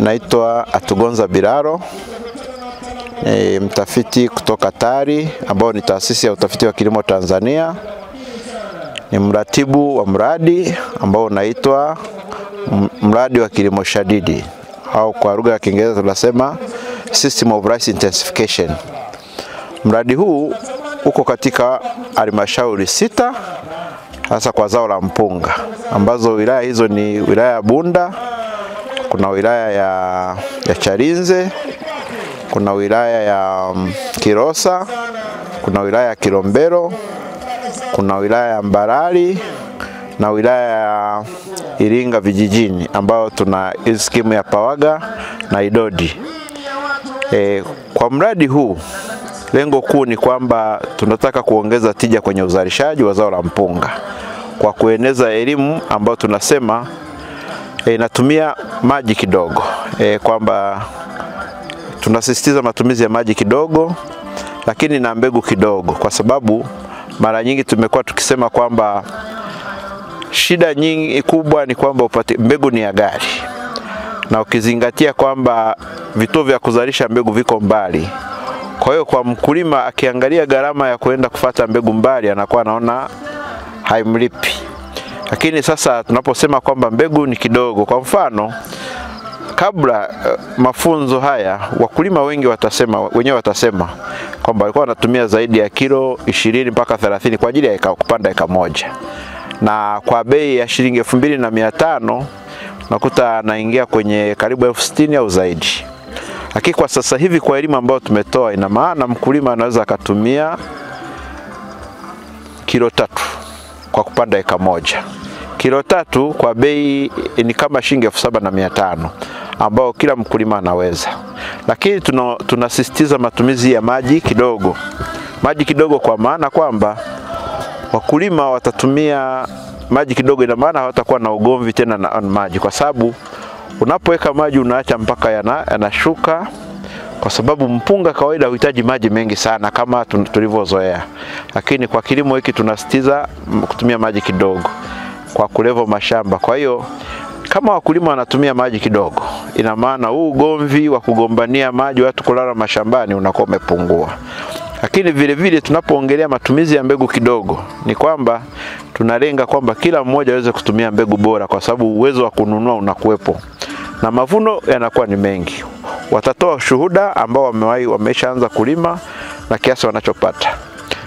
Naitwa Atugonza Biraro, mtafiti kutoka TARI ambao ni taasisi ya utafiti wa kilimo Tanzania. Ni mratibu wa mradi ambao unaitwa mradi wa kilimo shadidi au kwa lugha ya Kiingereza tunasema System of Rice Intensification. Mradi huu uko katika halmashauri 6 hasa kwa zao la mpunga, ambazo wilaya hizo ni wilaya ya Bunda, kuna wilaya ya Chalinze, kuna wilaya ya Kilosa, kuna wilaya ya Kilombero, kuna wilaya ya Mbarali na wilaya ya Iringa vijijini, ambao tuna skimu ya Pawaga na Idodi. Kwa mradi huu lengo kuu ni kwamba tunataka kuongeza tija kwenye uzalishaji wa zao la mpunga kwa kueneza elimu ambayo tunasema inatumia maji kidogo, kwamba tunasisitiza matumizi ya maji kidogo lakini na mbegu kidogo, kwa sababu mara nyingi tumekuwa tukisema kwamba shida nyingi kubwa ni kwamba mbegu ni ya ghali, na ukizingatia kwamba vituo vya kuzalisha mbegu viko mbali. Kwa hiyo kwa mkulima akiangalia gharama ya kwenda kufuata mbegu mbali anakuwa anaona haimlipi. Lakini sasa tunaposema kwamba mbegu ni kidogo, kwa mfano kabla mafunzo haya wakulima wengi wenyewe watasema kwamba walikuwa wanatumia zaidi ya kilo 20 mpaka 30 kwa ajili ya kupanda eka moja, na kwa bei ya shilingi 2,500 nakuta anaingia kwenye karibu 60,000 au zaidi. Lakini kwa sasa hivi kwa elimu ambayo tumetoa, ina maana mkulima anaweza akatumia kilo 3 kwa kupanda eka moja. Kilo 3 kwa bei ni kama shilingi 7,500 ambao kila mkulima anaweza. Lakini tunasisitiza matumizi ya maji kidogo. Maji kidogo kwa maana kwamba wakulima watatumia maji kidogo, ina maana hawatakuwa na ugomvi tena na maji, kwa sababu unapoweka maji unaacha mpaka yanashuka, kwa sababu mpunga kawaida huhitaji maji mengi sana kama tulivyozoea. Lakini kwa kilimo hiki tunasisitiza kutumia maji kidogo kwa kulevo mashamba. Kwa hiyo kama wakulima wanatumia maji kidogo, ina maana huu ugomvi wa kugombania maji watu kulala mashambani unakuwa umepungua. Lakini vile vile tunapoongelea matumizi ya mbegu kidogo, ni kwamba tunalenga kwamba kila mmoja aweze kutumia mbegu bora, kwa sababu uwezo wa kununua unakuwepo na mavuno yanakuwa ni mengi. Watatoa shuhuda ambao wameshaanza kulima na kiasi wanachopata.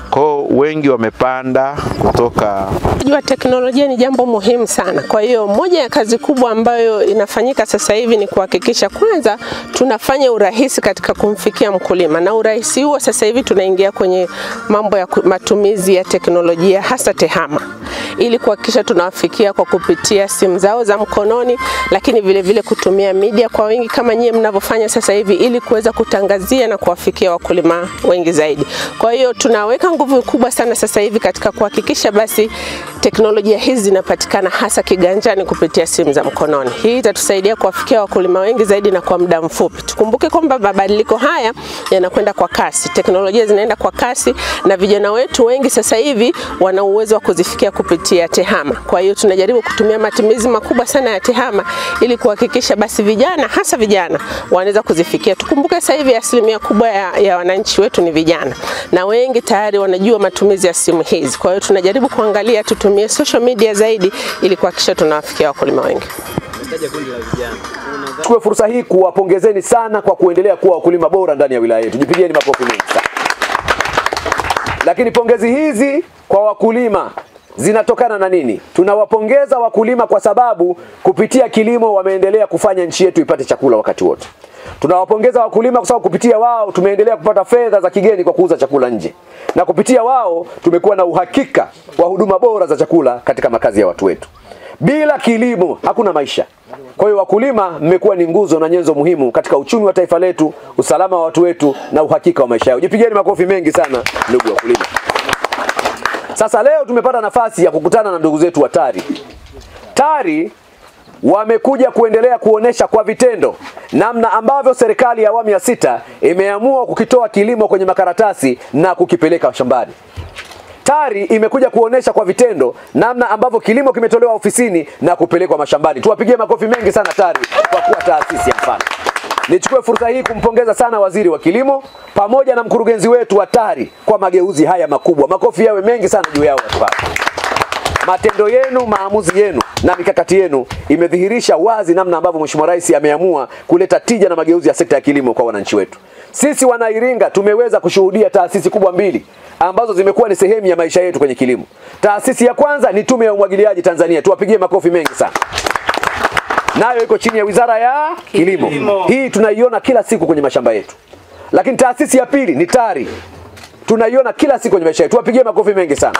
Kwa wengi wamepanda kutoka. Kujua teknolojia ni jambo muhimu sana. Kwa hiyo moja ya kazi kubwa ambayo inafanyika sasa hivi ni kuhakikisha kwanza tunafanya urahisi katika kumfikia mkulima, na urahisi huo sasa hivi tunaingia kwenye mambo ya matumizi ya teknolojia hasa TEHAMA, ili kuhakikisha tunawafikia kwa kupitia simu zao za mkononi, lakini vile vile kutumia media kwa wingi kama nyie mnavyofanya sasa hivi, ili kuweza kutangazia na kuwafikia wakulima wengi zaidi. Kwa hiyo tunaweka nguvu kubwa sana sasa hivi katika kuhakikisha basi teknolojia hizi zinapatikana hasa kiganjani kupitia simu za mkononi. Hii itatusaidia kuwafikia wakulima wengi zaidi na kwa muda mfupi. Tukumbuke kwamba mabadiliko haya yanakwenda kwa kasi. Teknolojia zinaenda kwa kasi na vijana wetu wengi sasa hivi wana uwezo wa kuzifikia kupitia TEHAMA. Kwa hiyo tunajaribu kutumia matumizi makubwa sana ya TEHAMA ili kuhakikisha basi vijana, hasa vijana, wanaweza kuzifikia. Tukumbuke sasa hivi asilimia kubwa ya wananchi wetu ni vijana, na wengi tayari wanajua matumizi ya simu hizi. Kwa hiyo tunajaribu kuangalia tutumie social media zaidi ili kuhakikisha tunawafikia wakulima wengi. Chukue fursa hii kuwapongezeni sana kwa kuendelea kuwa wakulima bora ndani ya wilaya yetu. Jipigieni makofi mengi sana. Lakini pongezi hizi kwa wakulima zinatokana na nini? Tunawapongeza wakulima kwa sababu kupitia kilimo wameendelea kufanya nchi yetu ipate chakula wakati wote. Tunawapongeza wakulima kwa sababu kupitia wao tumeendelea kupata fedha za kigeni kwa kuuza chakula nje. Na kupitia wao tumekuwa na uhakika wa huduma bora za chakula katika makazi ya watu wetu. Bila kilimo hakuna maisha. Kwa hiyo wakulima mmekuwa ni nguzo na nyenzo muhimu katika uchumi wa taifa letu, usalama wa watu wetu na uhakika wa maisha yao. Jipigeni makofi mengi sana ndugu wakulima. Sasa leo tumepata nafasi ya kukutana na ndugu zetu wa TARI. TARI wamekuja kuendelea kuonesha kwa vitendo namna ambavyo serikali ya awamu ya 6 imeamua kukitoa kilimo kwenye makaratasi na kukipeleka shambani. TARI imekuja kuonesha kwa vitendo namna ambavyo kilimo kimetolewa ofisini na kupelekwa mashambani. Tuwapigie makofi mengi sana TARI kwa kuwa taasisi. sana. Nichukue fursa hii kumpongeza sana Waziri wa Kilimo pamoja na mkurugenzi wetu wa TARI kwa mageuzi haya makubwa. Makofi yawe mengi sana juu yao watu hapa. Matendo yenu, maamuzi yenu na mikakati yenu imedhihirisha wazi namna ambavyo Mheshimiwa Rais ameamua kuleta tija na mageuzi ya sekta ya kilimo kwa wananchi wetu. Sisi wana Iringa tumeweza kushuhudia taasisi kubwa mbili ambazo zimekuwa ni sehemu ya maisha yetu kwenye kilimo. Taasisi ya kwanza ni Tume ya Umwagiliaji Tanzania. Tuwapigie makofi mengi sana. Nayo iko chini ya Wizara ya Kilimo. Hii tunaiona kila siku kwenye mashamba yetu. Lakini taasisi ya pili ni TARI. Tunaiona kila siku kwenye maisha yetu. Tuwapigie makofi mengi sana.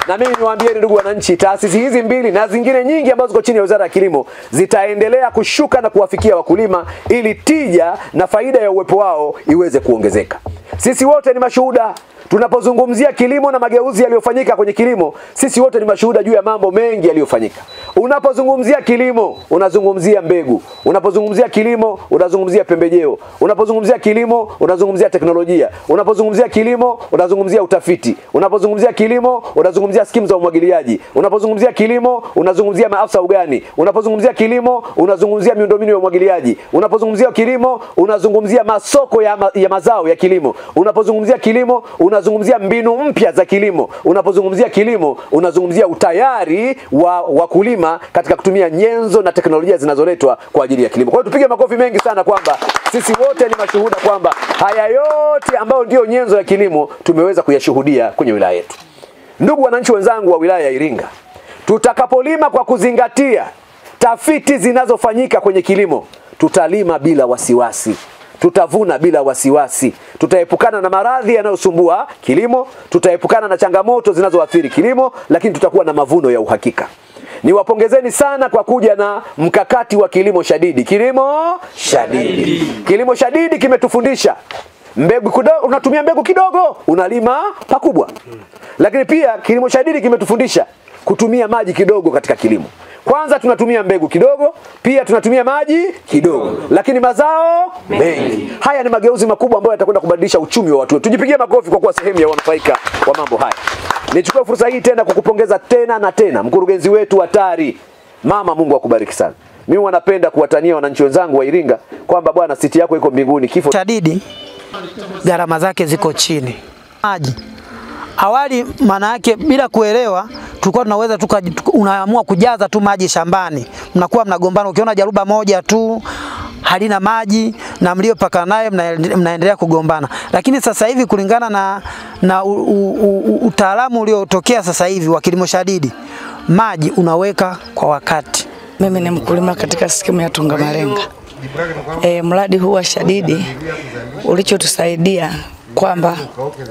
Na mimi niwaambieni ndugu wananchi, taasisi hizi mbili na zingine nyingi ambazo ziko chini ya Wizara ya Kilimo zitaendelea kushuka na kuwafikia wakulima ili tija na faida ya uwepo wao iweze kuongezeka. Sisi wote ni mashuhuda. Tunapozungumzia kilimo na mageuzi yaliyofanyika kwenye kilimo, sisi wote ni mashuhuda juu ya mambo mengi yaliyofanyika. Unapozungumzia kilimo, unazungumzia mbegu. Unapozungumzia kilimo, unazungumzia pembejeo. Unapozungumzia kilimo, unazungumzia teknolojia. Unapozungumzia kilimo, unazungumzia utafiti. Unapozungumzia kilimo, unazungumzia skimu za umwagiliaji. Unapozungumzia kilimo, unazungumzia maafisa ugani. Unapozungumzia kilimo, unazungumzia miundombinu ya umwagiliaji. Unapozungumzia kilimo, unazungumzia masoko ya mazao ya kilimo. Unapozungumzia kilimo, unazungumzia mbinu mpya za kilimo. Unapozungumzia kilimo, unazungumzia utayari wa wakulima katika kutumia nyenzo na teknolojia zinazoletwa kwa ajili ya kilimo. Kwa hiyo tupige makofi mengi sana kwamba sisi wote ni mashuhuda kwamba haya yote ambayo ndio nyenzo ya kilimo tumeweza kuyashuhudia kwenye wilaya yetu. Ndugu wananchi wenzangu wa wilaya ya Iringa, tutakapolima kwa kuzingatia tafiti zinazofanyika kwenye kilimo, tutalima bila wasiwasi. Tutavuna bila wasiwasi. Tutaepukana na maradhi yanayosumbua kilimo, tutaepukana na changamoto zinazoathiri kilimo, lakini tutakuwa na mavuno ya uhakika. Niwapongezeni sana kwa kuja na mkakati wa kilimo shadidi. Kilimo shadidi. Kilimo shadidi kimetufundisha mbegu kidogo, unatumia mbegu kidogo, unalima pakubwa. Lakini pia kilimo shadidi kimetufundisha kutumia maji kidogo katika kilimo. Kwanza tunatumia mbegu kidogo, pia tunatumia maji kidogo, lakini mazao mengi. Haya ni mageuzi makubwa ambayo yatakwenda kubadilisha uchumi wa watu wetu. Tujipigie makofi kwa kuwa sehemu ya wanufaika wa mambo haya. Nichukue fursa hii tena kukupongeza tena na tena mkurugenzi wetu wa TARI. Mama, Mungu akubariki sana. Mimi wanapenda kuwatania wananchi wenzangu wa Iringa kwamba bwana, siti yako iko mbinguni. Kifo shadidi gharama zake ziko chini. Maji awali, maana yake bila kuelewa tulikuwa tunaweza unaamua kujaza tu maji shambani, mnakuwa mnagombana, ukiona jaruba moja tu halina maji na mliopaka naye mnaendelea kugombana. Lakini sasa hivi kulingana na utaalamu uliotokea sasa hivi wa kilimo shadidi, maji unaweka kwa wakati. Mimi ni mkulima katika skimu ya Tunga Malenga. Mradi huu wa shadidi ulichotusaidia kwamba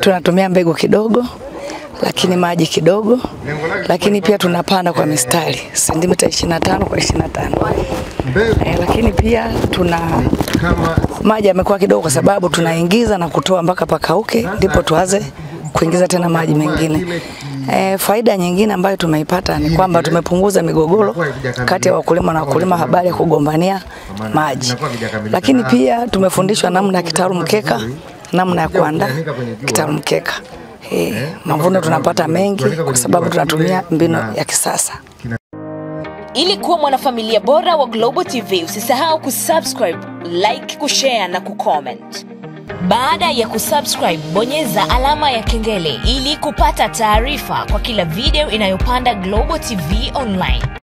tunatumia mbegu kidogo lakini maji kidogo, lakini pia tunapanda kwa mistari sentimita 25 kwa 25. Lakini pia maji yamekuwa kidogo kwa sababu tunaingiza na kutoa mpaka pakauke ndipo tuanze kuingiza tena maji mengine. Faida nyingine ambayo tumeipata ni kwamba tumepunguza migogoro kati ya wakulima na wakulima, habari ya kugombania maji. Lakini pia tumefundishwa namna ya kitalu mkeka, namna ya kuandaa kitalu mkeka. Mavuno tunapata mengi kwa sababu tunatumia mbinu ya kisasa. Ili kuwa mwanafamilia bora wa Global TV, usisahau kusubscribe, like, kushare na kucomment. Baada ya kusubscribe, bonyeza alama ya kengele ili kupata taarifa kwa kila video inayopanda Global TV Online.